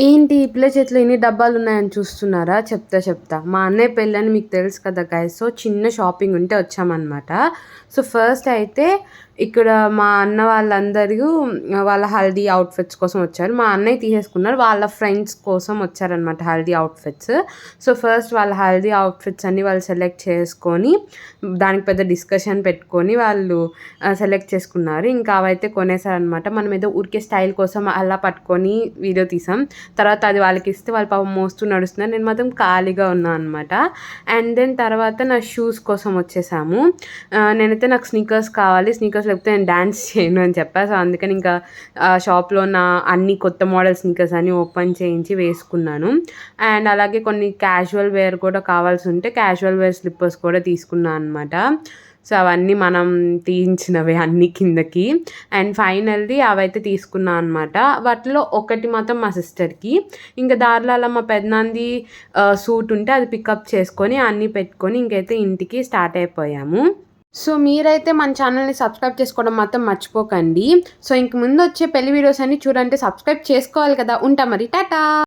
ఏంటి ఈ పిల్ల చేతిలో ఎన్ని డబ్బాలున్నాయని చూస్తున్నారా? చెప్తా. మా అన్నయ్య పెళ్ళని మీకు తెలుసు కదా గైస్. సో, చిన్న షాపింగ్ ఉంటే వచ్చామనమాట. సో, ఫస్ట్ అయితే ఇక్కడ మా అన్న వాళ్ళందరూ వాళ్ళ హల్దీ అవుట్‌ఫిట్స్ కోసం వచ్చారు. మా అన్నయ్య తీసేసుకున్నారు. వాళ్ళ ఫ్రెండ్స్ కోసం వచ్చారనమాట హల్దీ అవుట్‌ఫిట్స్. సో, ఫస్ట్ వాళ్ళ హల్దీ అవుట్‌ఫిట్స్ అన్నీ వాళ్ళు సెలెక్ట్ చేసుకొని, దానికి పెద్ద డిస్కషన్ పెట్టుకొని వాళ్ళు సెలెక్ట్ చేసుకున్నారు. ఇంకా అవైతే కొనేసారనమాట. మనం ఏదో ఊరికే స్టైల్ కోసం అలా పట్టుకొని వీడియో తీసాం. తర్వాత అది వాళ్ళకిస్తే వాళ్ళు పాపం మోస్తూ నడుస్తున్నారు. నేను మాత్రం ఖాళీగా ఉన్నా అనమాట. అండ్ దెన్ తర్వాత నా షూస్ కోసం వచ్చేసాము. నేనైతే నాకు స్నీకర్స్ కావాలి. స్నీకర్స్ లేకపోతే నేను డాన్స్ చేయను అని చెప్పా. సో, అందుకని ఇంకా షాప్‌లో ఉన్న అన్ని కొత్త మోడల్ స్నీకర్స్ అన్నీ ఓపెన్ చేయించి వేసుకున్నాను. అండ్ అలాగే కొన్ని క్యాజువల్ వేర్ కూడా కావాల్సి ఉంటే క్యాజువల్ వేర్ స్లిప్పర్స్ కూడా తీసుకున్నా అనమాట. సో, అవన్నీ మనం తీయించినవే అన్నీ కిందకి. అండ్ ఫైనల్లీ అవైతే తీసుకున్నా అనమాట. వాటిలో ఒకటి మాత్రం మా సిస్టర్‌కి. ఇంకా దారిలో అలా మా పెదనాన్నది సూట్ ఉంటే అది పికప్ చేసుకొని అన్నీ పెట్టుకొని ఇంకైతే ఇంటికి స్టార్ట్ అయిపోయాము. సో, మీరైతే మన ఛానల్‌ని సబ్స్క్రైబ్ చేసుకోవడం మాత్రం మర్చిపోకండి. సో, ఇంక ముందొచ్చే పెళ్లి వీడియోస్ అన్నీ చూడాలంటే సబ్స్క్రైబ్ చేసుకోవాలి కదా! ఉంటా మరి. టాటా.